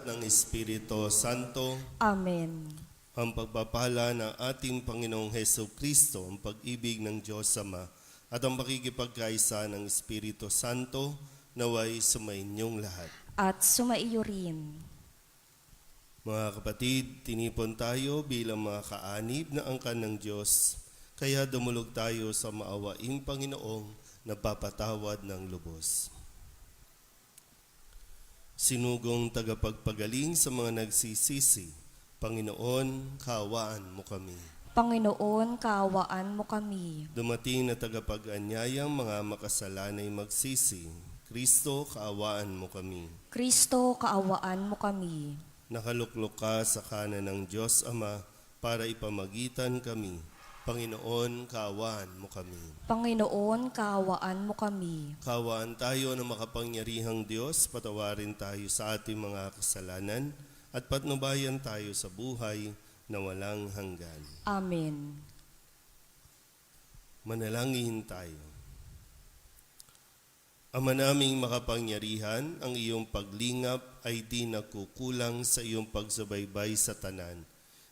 at ng Espiritu Santo. Amen. Ang pagpapala ng ating Panginoong Hesus Kristo, ang pag-ibig ng Diyos Ama, at ang pakikipagkaisa ng Espiritu Santo, naway sumainyong lahat. At sumaiyo rin. Mga kapatid, tinipon tayo bilang mga kaanib na angkan ng Diyos, kaya dumulog tayo sa maawaing Panginoong nagpapatawad ng lubos. Sinugong tagapagpagaling sa mga nagsisisi, Panginoon, kaawaan mo kami. Panginoon, kaawaan mo kami. Dumating na tagapag-anyayang mga makasalanay magsisi, Kristo, kaawaan mo kami. Kristo, kaawaan mo kami. Nakaluklok ka sa kanan ng Diyos Ama para ipamagitan kami. Panginoon, kaawaan mo kami. Panginoon, kaawaan mo kami. Kaawaan tayo ng makapangyarihang Diyos, patawarin tayo sa ating mga kasalanan at patnubayan tayo sa buhay na walang hanggan. Amen. Manalangin tayo. Ama naming makapangyarihan, ang iyong paglingap ay di nakukulang sa iyong pagsubaybay sa tanan.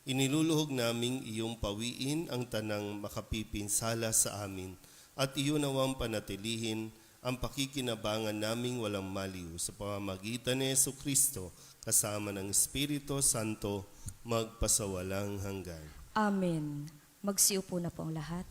Iniluluhog naming iyong pawiin ang tanang makapipinsala sa amin at iyo nawang panatilihin ang pakikinabangan naming walang maliw sa pamamagitan ni Jesucristo kasama ng Espiritu Santo magpasawalang hanggan. Amen. Magsiupo na po ang lahat.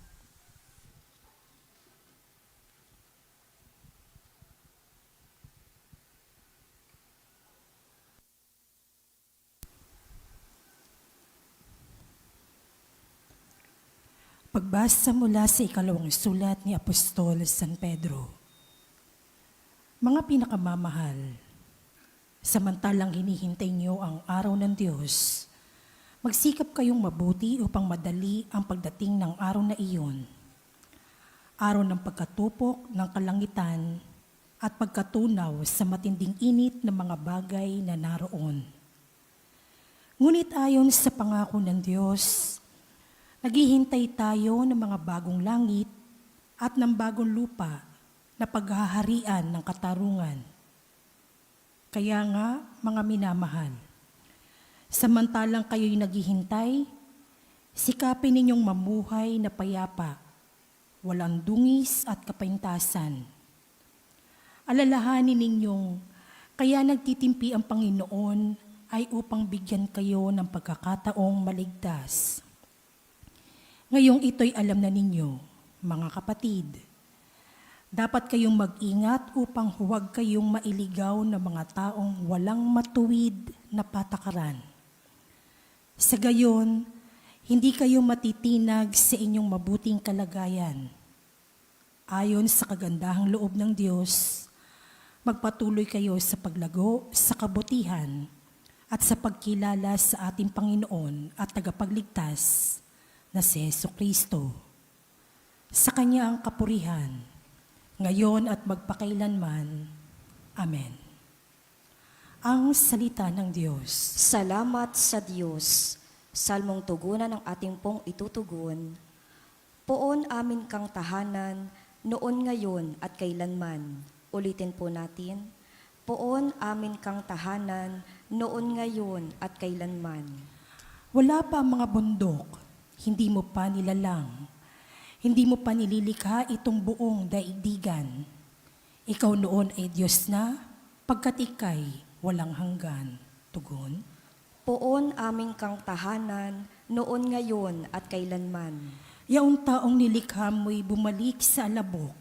Pagbasa mula sa ikalawang sulat ni Apostol San Pedro. Mga pinakamamahal, samantalang hinihintay niyo ang araw ng Diyos, magsikap kayong mabuti upang madali ang pagdating ng araw na iyon. Araw ng pagkatupok ng kalangitan at pagkatunaw sa matinding init ng mga bagay na naroon. Ngunit ayon sa pangako ng Diyos, naghihintay tayo ng mga bagong langit at ng bagong lupa na paghaharian ng katarungan. Kaya nga, mga minamahal, samantalang kayo'y naghihintay, sikapin ninyong mamuhay na payapa, walang dungis at kapintasan. Alalahanin ninyong kaya nagtitimpi ang Panginoon ay upang bigyan kayo ng pagkakataong maligtas. Ngayong ito'y alam na ninyo, mga kapatid. Dapat kayong mag-ingat upang huwag kayong mailigaw ng mga taong walang matuwid na patakaran. Sa gayon, hindi kayo matitinag sa inyong mabuting kalagayan. Ayon sa kagandahang loob ng Diyos, magpatuloy kayo sa paglago sa kabutihan at sa pagkilala sa ating Panginoon at tagapagligtas na si Jesucristo. Sa Kanya ang kapurihan, ngayon at magpakailanman. Amen. Ang salita ng Diyos. Salamat sa Diyos. Salmong tugunan ng ating pong itutugon. Poon amin kang tahanan, noon ngayon at kailanman. Ulitin po natin. Poon amin kang tahanan, noon ngayon at kailanman. Wala pa ang mga bundok, hindi mo pa nilalang, hindi mo pa nililikha itong buong daigdigan. Ikaw noon ay Diyos na, pagkat ika'y walang hanggan. Tugon. Poon aming kang tahanan, noon ngayon at kailanman. Yaong taong nilikha mo'y bumalik sa alabok,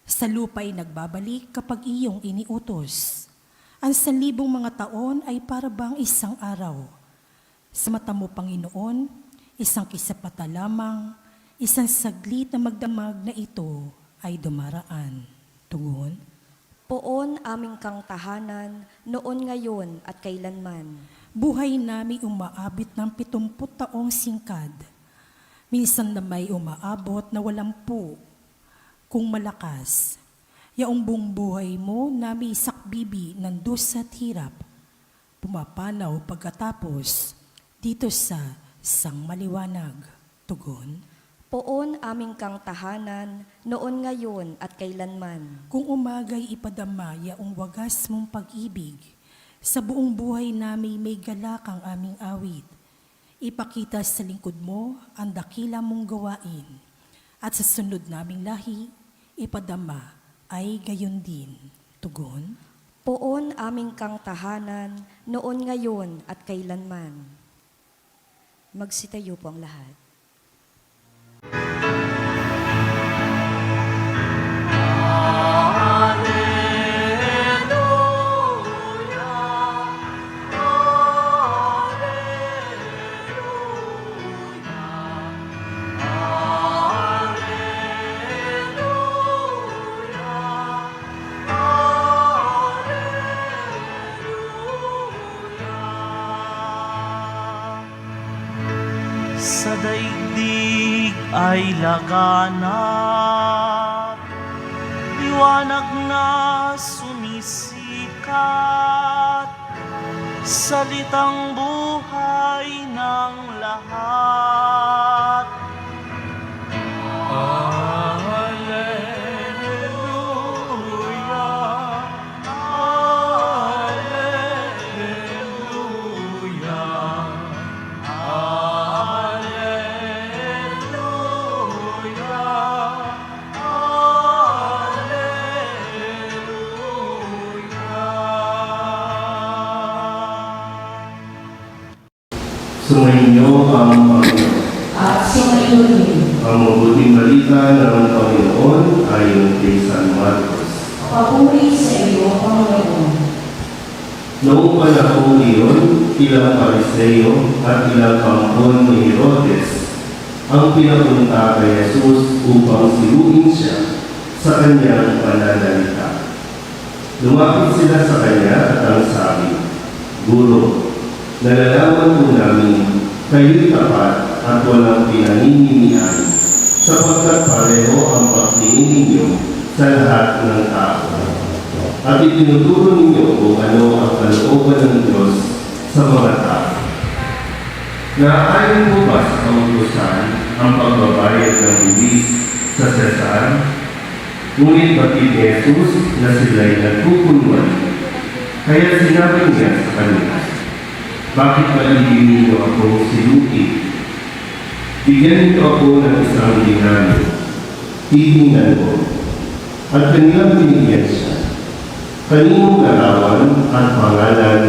sa lupa'y nagbabalik kapag iyong iniutos. Ang sanlibong mga taon ay parabang isang araw. Sa mata mo, Panginoon, isang kisapata lamang, isang saglit na magdamag na ito ay dumaraan. Tugon. Poon aming kang tahanan, noon ngayon at kailanman. Buhay namin umaabot ng 70 taong singkad. Minsan na may umaabot na 80, kung malakas. Yaong buong buhay mo nami sakbibi ng dus at hirap. Pumapanaw pagkatapos dito sa sang maliwanag. Tugon. Poon aming kang tahanan, noon ngayon at kailanman. Kung umagay ipadama yaong wagas mong pag-ibig, Sa buong buhay namin may galak ang aming awit. Ipakita sa lingkod mo ang dakila mong gawain. At sa sunod naming lahi, ipadama ay gayon din. Tugon. Poon aming kang tahanan, noon ngayon at kailanman. Magsitayo po ang lahat. Sa daigdig ay laganap, liwanag na sumisikat, salitang buhay ng lahat. Alleluia, Alleluia. Sumainyo ang Panginoon. At sumayo din. Ang mabuting balita ng Panginoon ayon kay San Marcos. Papuri sa iyo, Panginoon. Noong panahon iyon, ilang Pariseo at ilang kampon ni Herodes ang pinapunta kay Jesus upang siluin siya sa kanyang pananalita. Lumapit sila sa kanya at ang sabi, Guro, nalalaman po namin kayo'y tapat at walang pinaninihan sapagkat pareho ang pagtingin ninyo sa lahat ng tao. At itinuturo ninyo kung ano ang kalooban ng Diyos sa mga tao. Naaayon mo ba sa kautusan ang pagbabayad ng buwis sa Cesar? Ngunit batid ni Jesus na sila'y nagkukunwari. Kaya sinabi niya sa kanila, bakit maligin ninyo akong siluin? Bigyan niyo ako ng isang dinaryo. Hihingan ko. At kanilang binigyan siya. Kaninong larawan at pangalan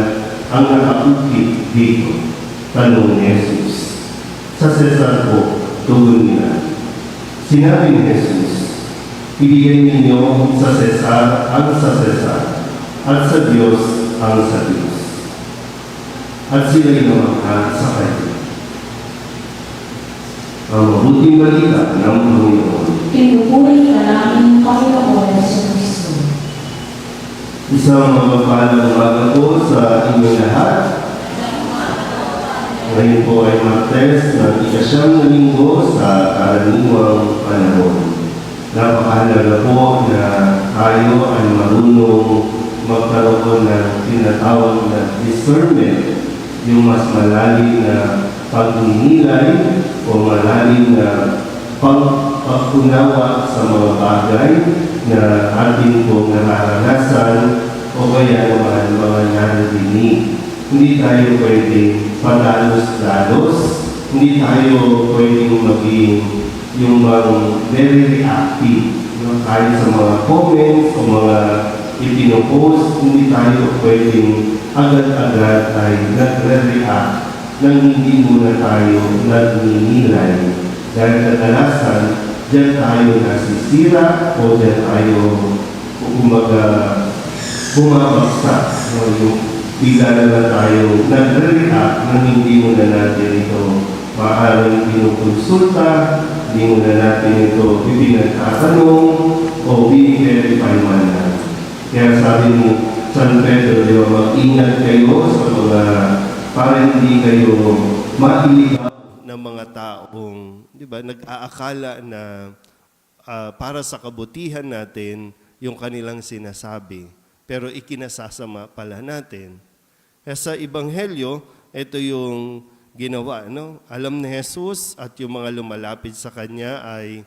ang nakaukit dito? Tanong ni Jesus. Sa Cesar po, tugon nila. Sinabi ni Jesus, ibigay ninyo sa Cesar ang sa Cesar, at sa Diyos ang sa Diyos. At sila'y namahal sa kanya. Ang mabuting balita ng Panginoon. Pinupuri ka namin, Panginoon sa Kristo. Isang mapagpalang umaga po sa inyong lahat. Ngayon po ay Martes na ikasyam na linggo sa karaniwang panahon. Napakahalaga po na tayo ay marunong magkaroon ng tinatawag na discernment, yung mas malalim na pagninilay o malalim na pagkunawa sa mga bagay na atin pong nararanasan o kaya naman mga narinig. Hindi tayo pwedeng padalos-dalos, hindi tayo pwedeng maging yung very reactive tayo sa mga comments o mga ipinopost, hindi tayo pwedeng agad-agad ay nagre-react nang hindi muna tayo nagninilay. Dahil kadalasan, diyan tayo nasisira o diyan tayo bumabagsak. Yung bigla na lang tayo nagre-react nang hindi muna natin ito maaaring pinukonsulta, hindi muna natin ito ipinagtatanong o i-verify man lang. Kaya sabi ni San Pedro, di ba, mag-ingat kayo sa mga para hindi kayo mailigaw ng mga taong, di ba, nag-aakala na para sa kabutihan natin yung kanilang sinasabi, pero ikinasasama pala natin. Kaya sa Ebanghelyo, ito yung ginawa, no? Alam ni Jesus at yung mga lumalapit sa Kanya ay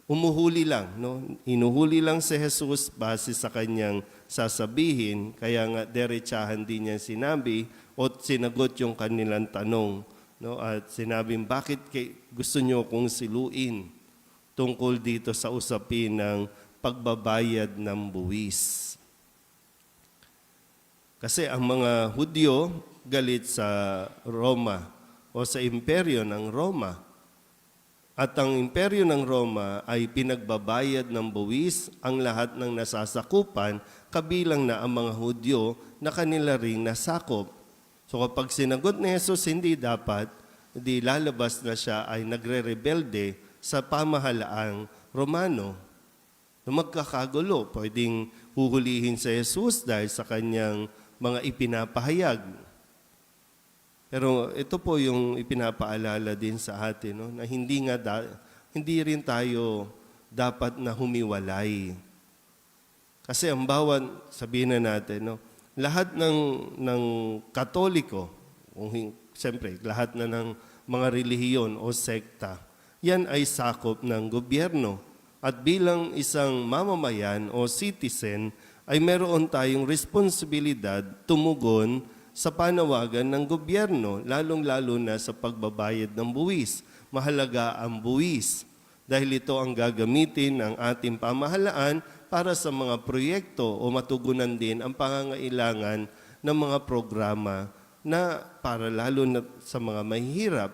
umuhuli lang, no? Hinuhuli lang si Jesus base sa kanyang sasabihin, kaya nga derechahan din niya sinabi o sinagot yung kanilang tanong, no? At sinabing, bakit gusto niyo kong siluin tungkol dito sa usapin ng pagbabayad ng buwis? Kasi ang mga Hudyo galit sa Roma o sa imperyo ng Roma. At ang imperyo ng Roma ay pinagbabayad ng buwis ang lahat ng nasasakupan, kabilang na ang mga Hudyo na kanila ring nasakop. So kapag sinagot ni Jesus, hindi dapat, hindi lalabas na siya ay nagre-rebelde sa pamahalaang Romano. Na magkakagulo, pwedeng huhulihin sa Jesus dahil sa kanyang mga ipinapahayag. Pero ito po yung ipinapaalala din sa atin, no? Na hindi rin tayo dapat na humiwalay. Kasi ang bawat, sabihin na natin, no? Lahat ng Katoliko, siyempre, lahat na ng mga relihiyon o sekta, yan ay sakop ng gobyerno. At bilang isang mamamayan o citizen, ay meron tayong responsibilidad tumugon sa panawagan ng gobyerno, lalong-lalo na sa pagbabayad ng buwis. Mahalaga ang buwis dahil ito ang gagamitin ng ating pamahalaan para sa mga proyekto o matugunan din ang pangangailangan ng mga programa na para lalo na sa mga mahihirap.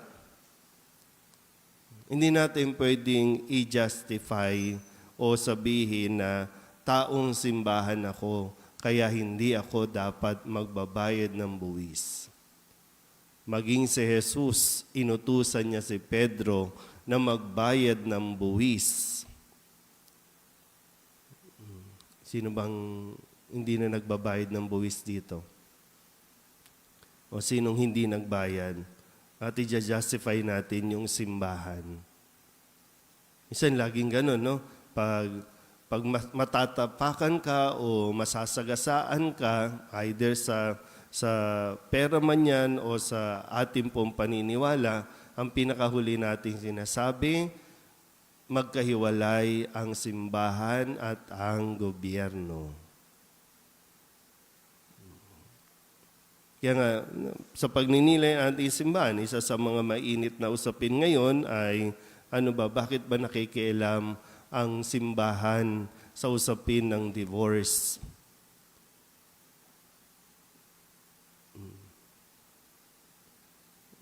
Hindi natin pwedeng i-justify o sabihin na taong simbahan ako, kaya hindi ako dapat magbabayad ng buwis. Maging si Jesus, inutusan niya si Pedro na magbayad ng buwis. Sino bang hindi na nagbabayad ng buwis dito? O sinong hindi nagbayad? At i-justify natin yung simbahan. Minsan laging ganun, no? Pag matatapakan ka o masasagasaan ka, either sa pera man yan o sa ating pong paniniwala, ang pinakahuli nating sinasabi, magkahiwalay ang simbahan at ang gobyerno. Kaya nga, sa pagninilay ng ating simbahan, isa sa mga mainit na usapin ngayon ay, bakit ba nakikialam ang simbahan sa usapin ng divorce?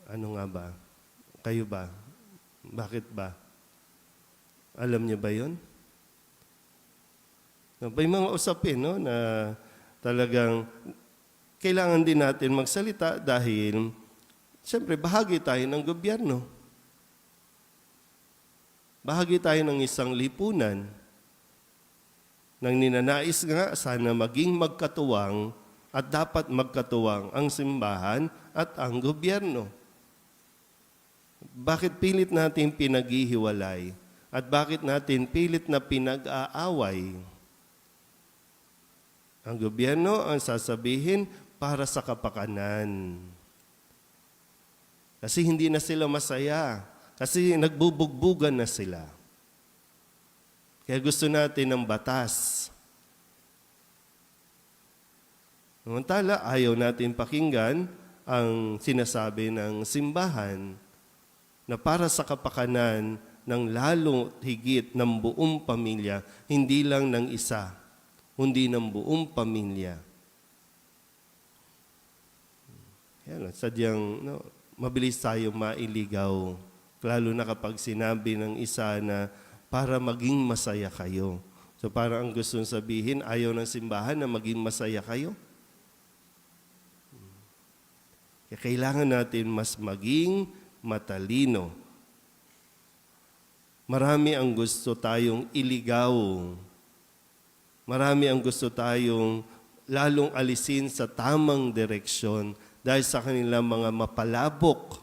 Ano nga ba? Kayo ba? Bakit ba? Alam niyo ba yun? May mga usapin, no, na talagang kailangan din natin magsalita dahil siyempre bahagi tayo ng gobyerno. Bahagi tayo ng isang lipunan nang ninanais nga sana maging magkatuwang at dapat magkatuwang ang simbahan at ang gobyerno. Bakit pilit natin pinaghihiwalay? At bakit natin pilit na pinag-aaway? Ang gobyerno ang sasabihin para sa kapakanan. Kasi hindi na sila masaya. Kasi nagbubugbugan na sila. Kaya gusto natin ng batas. Samantala, ayaw natin pakinggan ang sinasabi ng simbahan na para sa kapakanan ng lalo higit ng buong pamilya, hindi lang ng isa, kundi ng buong pamilya. Yan, sadyang mabilis tayo mailigaw. Lalo na kapag sinabi ng isa na para maging masaya kayo. So parang ang gusto sabihin, ayaw ng simbahan na maging masaya kayo. Kaya kailangan natin mas maging matalino. Marami ang gusto tayong iligaw. Marami ang gusto tayong lalong alisin sa tamang direksyon dahil sa kanilang mga mapalabok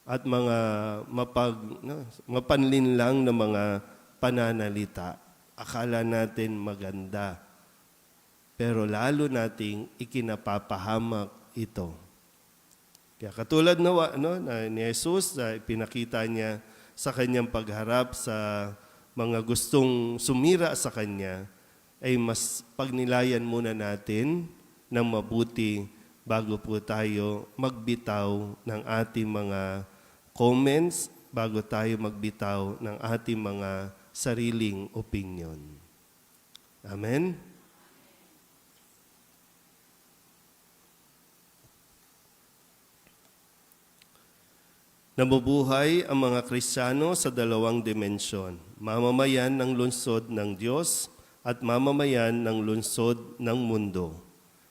at mga mapanlinlang na mga pananalita. Akala natin maganda. Pero lalo nating ikinapapahamak ito. Kaya katulad na ni Jesus, pinakita niya sa kanyang pagharap sa mga gustong sumira sa Kanya, ay mas pagnilayan muna natin ng mabuti bago po tayo magbitaw ng ating mga comments, bago tayo magbitaw ng ating mga sariling opinion. Amen? Nabubuhay ang mga Kristiyano sa dalawang dimensyon, mamamayan ng lungsod ng Diyos at mamamayan ng lungsod ng mundo.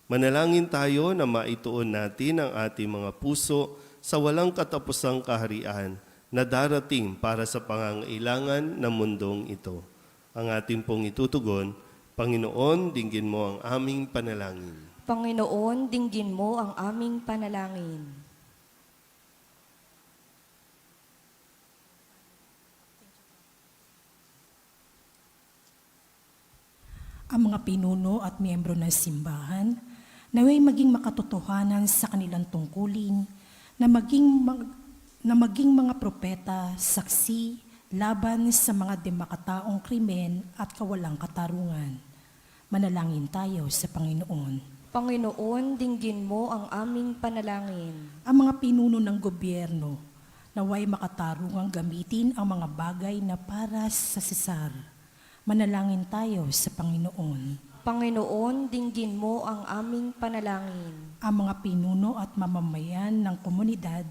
Manalangin tayo na maituon natin ang ating mga puso sa walang katapusang kaharian na darating para sa pangangailangan ng mundong ito. Ang ating pong itutugon, Panginoon, dinggin mo ang aming panalangin. Panginoon, dinggin mo ang aming panalangin. Ang mga pinuno at miyembro ng simbahan naway maging makatotohanan sa kanilang tungkulin na maging mga propeta, saksi, laban sa mga demakataong krimen at kawalang katarungan. Manalangin tayo sa Panginoon. Panginoon, dinggin mo ang aming panalangin. Ang mga pinuno ng gobyerno naway makatarungang gamitin ang mga bagay na para sa Sesar. Manalangin tayo sa Panginoon. Panginoon, dinggin mo ang aming panalangin. Ang mga pinuno at mamamayan ng komunidad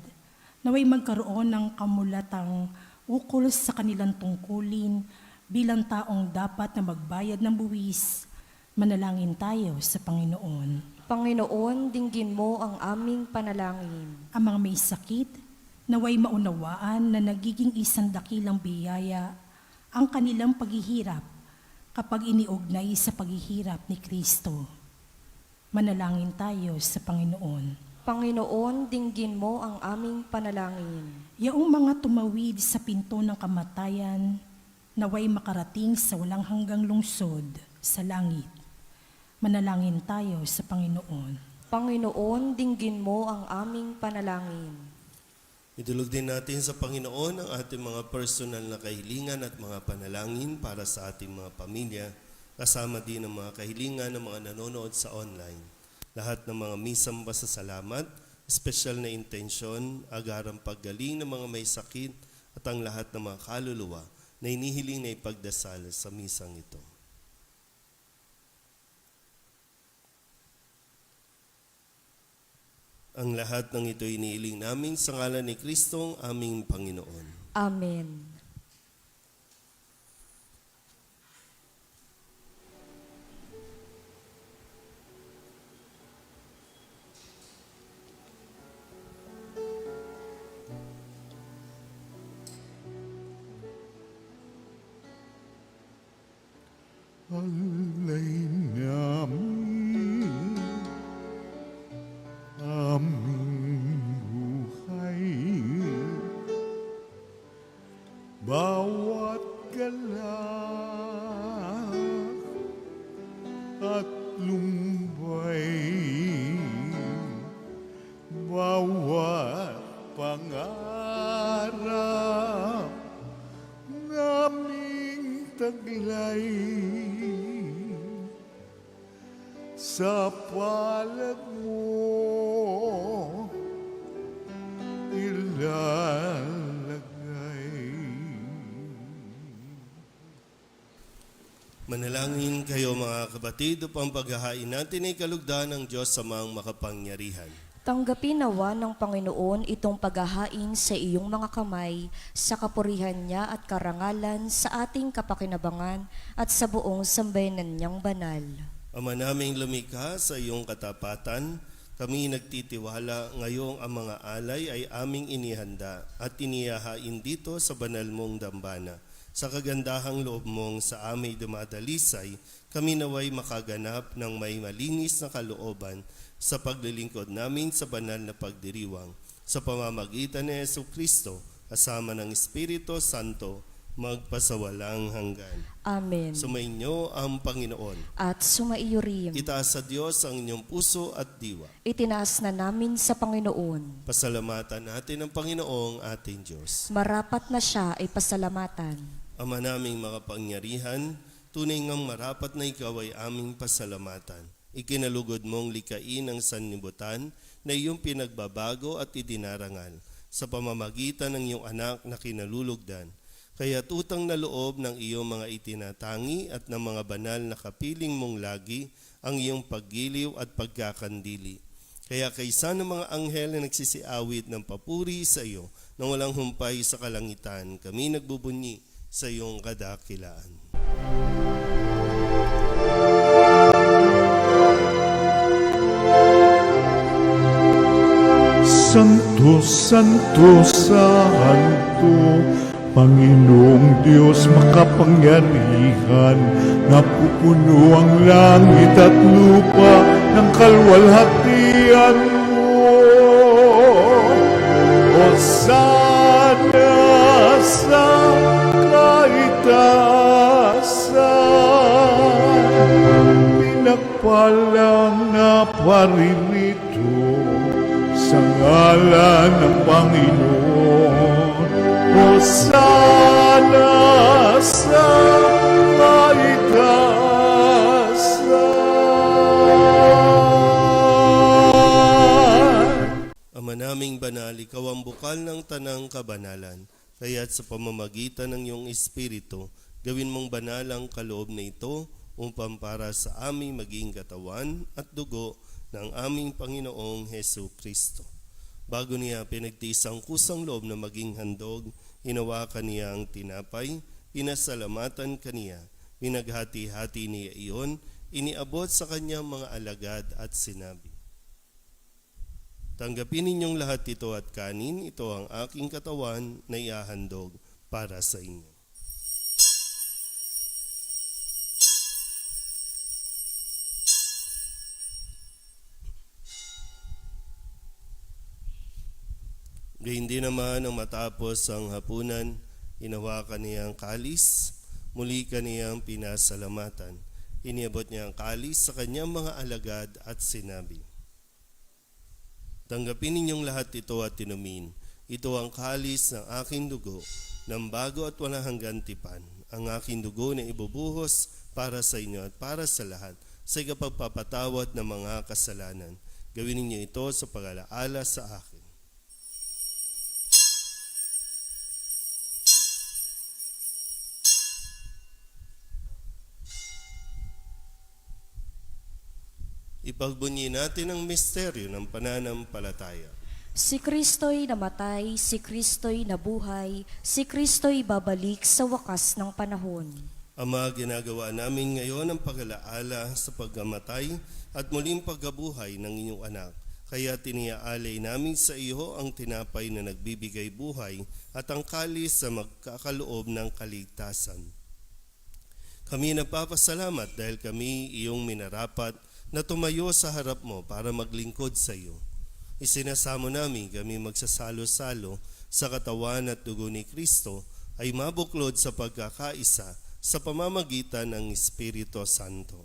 naway magkaroon ng kamulatang ukol sa kanilang tungkulin bilang taong dapat na magbayad ng buwis. Manalangin tayo sa Panginoon. Panginoon, dinggin mo ang aming panalangin. Ang mga may sakit naway maunawaan na nagiging isang dakilang biyaya ang kanilang paghihirap kapag iniugnay sa paghihirap ni Kristo. Manalangin tayo sa Panginoon. Panginoon, dinggin mo ang aming panalangin. Yaong mga tumawid sa pinto ng kamatayan, naway makarating sa walang hanggang lungsod sa langit. Manalangin tayo sa Panginoon. Panginoon, dinggin mo ang aming panalangin. Idulog din natin sa Panginoon ang ating mga personal na kahilingan at mga panalangin para sa ating mga pamilya, kasama din ang mga kahilingan ng mga nanonood sa online. Lahat ng mga misang pasasalamat, espesyal na intensyon, agarang paggaling ng mga may sakit at ang lahat ng mga kaluluwa na inihiling na ipagdasal sa misang ito. Ang lahat ng ito iniiling namin sa ngalan ni Kristong aming Panginoon. Amen. Alay namin aming buhay, bawat galak at lumbay, bawat pangarap naming taglay sa palad mo ilalagay. Manalangin kayo mga kapatid upang paghahain natin ay kalugdan ng Diyos sa mga makapangyarihan. Tanggapin nawa ng Panginoon itong paghahain sa iyong mga kamay, sa kapurihan niya at karangalan, sa ating kapakinabangan at sa buong sambayanan niyang banal. Ama naming lumikha sa iyong katapatan, kami nagtitiwala ngayong ang mga alay ay aming inihanda at inihahain dito sa banal mong dambana. Sa kagandahang loob mong sa aming dumadalisay, kami naway makaganap ng may malinis na kalooban sa paglilingkod namin sa banal na pagdiriwang. Sa pamamagitan ni Jesucristo, kasama ng Espiritu Santo, magpasawalang hanggan. Amen. Sumainyo ang Panginoon. At sumaiyo rin. Itaas sa Diyos ang inyong puso at diwa. Itinaas na namin sa Panginoon. Pasalamatan natin ang Panginoong ating Diyos. Marapat na siya ay pasalamatan. Ama naming makapangyarihan, tunay ngang marapat na ikaw ay aming pasalamatan. Ikinalugod mong likain ang sanlibutan na iyong pinagbabago at idinarangal sa pamamagitan ng iyong anak na kinalulugdan. Kaya tutang na loob ng iyong mga itinatangi at ng mga banal na kapiling mong lagi ang iyong paggiliw at pagkakandili. Kaya kaysa ng mga anghel na nagsisiawit ng papuri sa iyo nang walang humpay sa kalangitan, kami nagbubunyi sa iyong kadakilaan. Santo, Santo, Santo, Panginoong Diyos makapangyarihan, napupuno ang langit at lupa ng kalwalhatian mo. Hosana sa kaitaasan, pinagpalang na paririto sa ngalan ng Panginoon. Hosana sa kaitaasan. Ama naming banal, ikaw ang bukal ng tanang kabanalan, kaya't sa pamamagitan ng iyong Espiritu, gawin mong banal ang kaloob na ito upang para sa aming maging katawan at dugo ng aming Panginoong Hesu Kristo. Bago niya pinagtiis ang kusang loob na maging handog, hinawakan niya ang tinapay, pinasalamatan kaniya, pinaghati-hati niya iyon, iniabot sa kanyang mga alagad at sinabi, "Tanggapin ninyong lahat ito at kanin, ito ang aking katawan na iahandog para sa inyo." Gayun din naman ang matapos ang hapunan, hinawakan niya ang kalis, muli kaniyang pinasalamatan. Iniabot niya ang kalis sa kanyang mga alagad at sinabi, "Tanggapin ninyong lahat ito at inumin. Ito ang kalis ng aking dugo, ng bago at walang hanggan tipan. Ang aking dugo na ibubuhos para sa inyo at para sa lahat, sa ikapagpapatawad ng mga kasalanan. Gawin ninyo ito sa pag-alaala sa akin." Ipagbunyi natin ang misteryo ng pananampalataya. Si Kristo'y namatay, si Kristo'y nabuhay, si Kristo'y babalik sa wakas ng panahon. Ama, ginagawa namin ngayon ang pag-alaala sa pagkamatay at muling pagkabuhay ng inyong anak. Kaya tiniaalay namin sa iyo ang tinapay na nagbibigay buhay at ang kalis sa magkakaloob ng kaligtasan. Kami nagpapasalamat dahil kami iyong minarapat na tumayo sa harap mo para maglingkod sa iyo. Isinasamo namin kami magsasalo-salo sa katawan at dugo ni Kristo ay mabuklod sa pagkakaisa sa pamamagitan ng Espiritu Santo.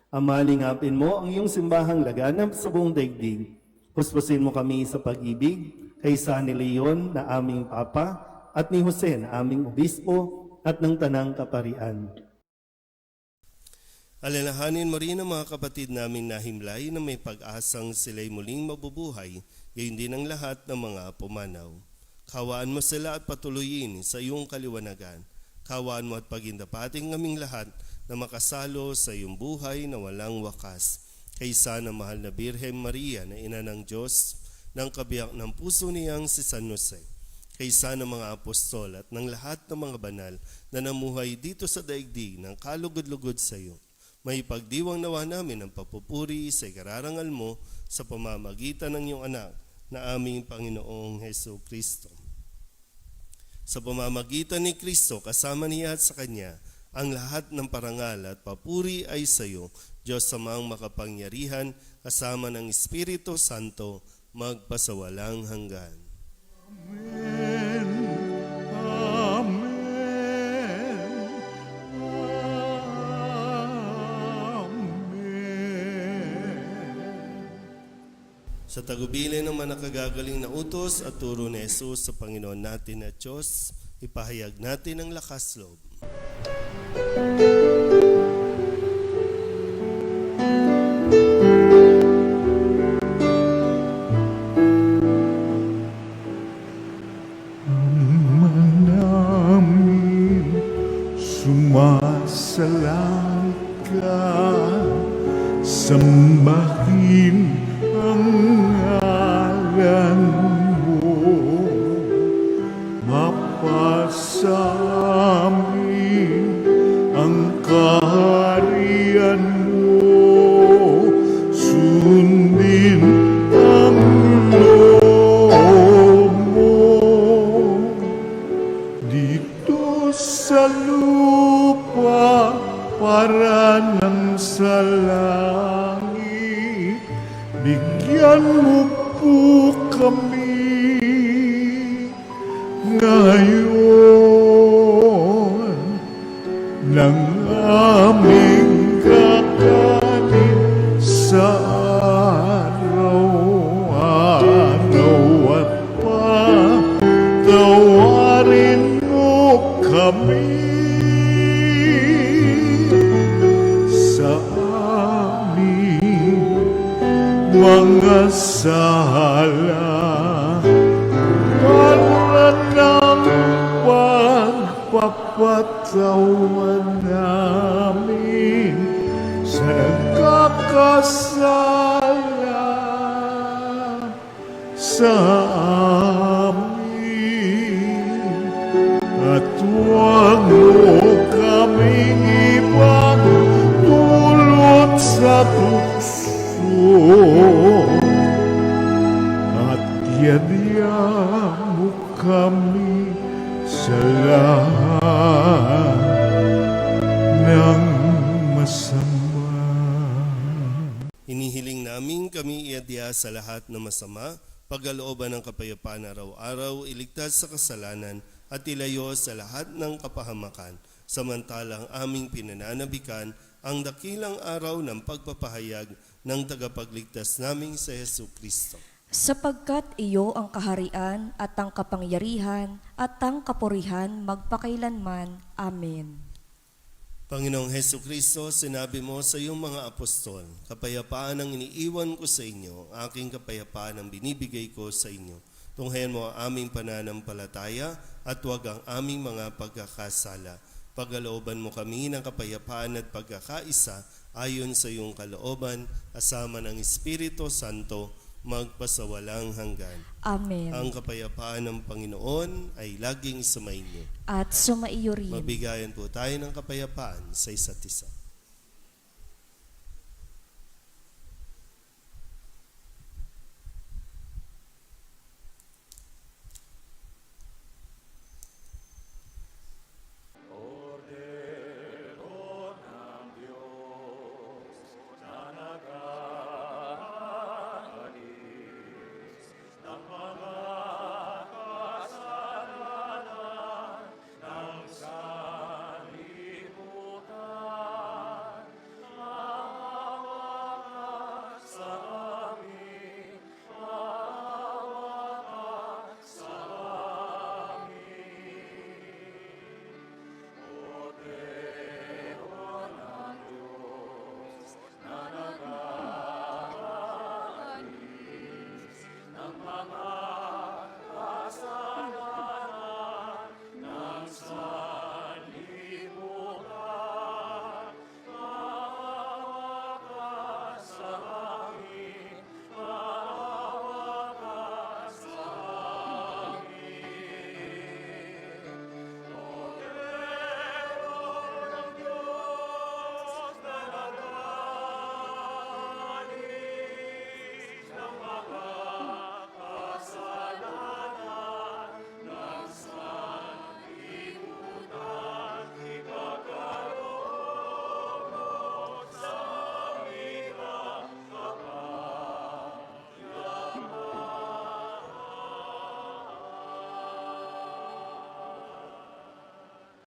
Ama, lingapin mo ang iyong simbahang laganap sa buong daigdig. Puspusin mo kami sa pag-ibig kay San Leon na aming Papa at ni Jose na aming Obispo at ng Tanang Kaparian. Alalahanin mo rin ang mga kapatid naming nahimlay na may pag-asang sila'y muling mabubuhay, gayon din ang lahat ng mga pumanaw. Kawaan mo sila at patuloyin sa iyong kaliwanagan. Kawaan mo at pagindapating kaming lahat na makasalo sa iyong buhay na walang wakas. Kaysa ng mahal na Birhen Maria na ina ng Diyos, ng kabiyak ng puso niyang si San Jose. Kaysa ng mga apostol at ng lahat ng mga banal na namuhay dito sa daigdig ng kalugod-lugod sa iyo. May pagdiwang nawa namin ang papupuri sa ikararangal mo sa pamamagitan ng iyong anak na aming Panginoong Hesu Kristo. Sa pamamagitan ni Kristo, kasama niya at sa Kanya, ang lahat ng parangal at papuri ay sa iyo, Diyos Amang makapangyarihan, kasama ng Espiritu Santo, magpasawalang hanggan. Amen. Amen. Sa tagubilin ng manakagagaling na utos at turo ni Jesus sa Panginoon natin at Diyos, ipahayag natin ang lakas loob. namin sumasalang ka, sambahin ang ngalan mo, mapasamin ang kaharian mo, sundin ang loob mo dito sa lupa para ng sa langit. Bigyan mo po kami ngayon ng aming kakanin sa araw-araw at patawarin mo kami sa aming mga sala para ng pagpapatawan namin sa nagkakasala sa amin. At huwag mo kaming ipagdulot sa tukso, at yadya mo kami sa lahat ng masama. Hinihiling namin kami iadya sa lahat ng masama, pagkalooban ng kapayapaan araw-araw, iligtas sa kasalanan, at ilayo sa lahat ng kapahamakan, samantalang aming pinananabikan ang dakilang araw ng pagpapahayag ng tagapagligtas naming sa Hesu Kristo. Sapagkat iyo ang kaharian at ang kapangyarihan at ang kapurihan magpakailanman. Amen. Panginoong Hesu Kristo, sinabi mo sa iyong mga apostol, kapayapaan ang iniiwan ko sa inyo, aking kapayapaan ang binibigay ko sa inyo. Tunghayan mo ang aming pananampalataya at huwag ang aming mga pagkakasala. Pagkalooban mo kami ng kapayapaan at pagkakaisa ayon sa iyong kalooban, kasama ng Espiritu Santo, magpasawalang hanggan. Amen. Ang kapayapaan ng Panginoon ay laging sumainyo. At sumaiyo rin. Mabigayan po tayo ng kapayapaan sa isa't isa.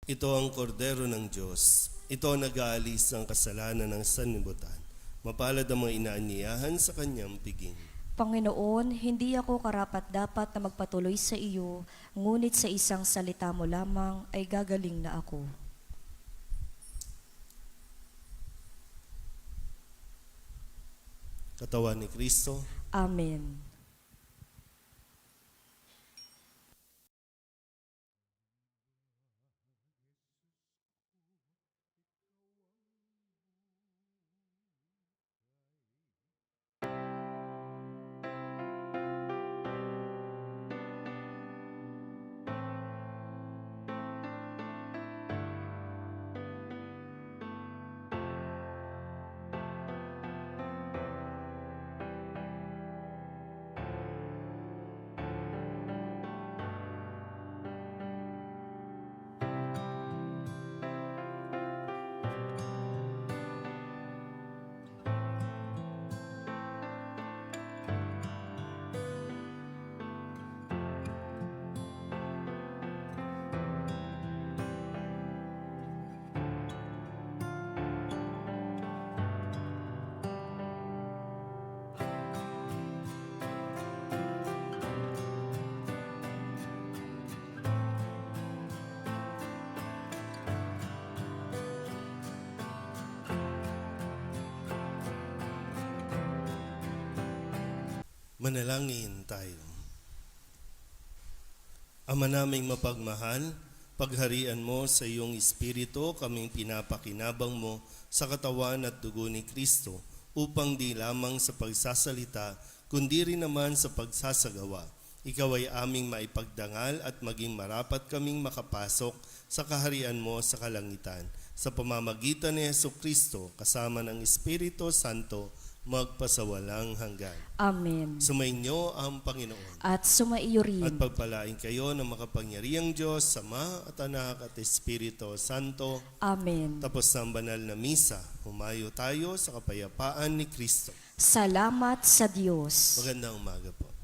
Ito ang kordero ng Diyos. Ito ang nag-aalis ng kasalanan ng sanlibutan. Mapalad ang mga inaanyayahan sa kanyang piging. Panginoon, hindi ako karapat-dapat na magpatuloy sa iyo, ngunit sa isang salita mo lamang ay gagaling na ako. katawan ni Kristo. Amen. Manalangin tayo. Ama naming mapagmahal, pagharian mo sa iyong Espiritu kaming pinapakinabang mo sa katawan at dugo ni Kristo upang di lamang sa pagsasalita kundi rin naman sa pagsasagawa. Ikaw ay aming maipagdangal at maging marapat kaming makapasok sa kaharian mo sa kalangitan. Sa pamamagitan ni Jesucristo kasama ng Espiritu Santo, magpasawalang hanggan. Amen. Sumainyo ang Panginoon. At sumaiyo rin. At pagpalain kayo ng makapangyarihang Diyos, Ama at Anak at Espiritu Santo. Amen. Tapos ng banal na misa, humayo tayo sa kapayapaan ni Kristo. Salamat sa Diyos. Magandang umaga po.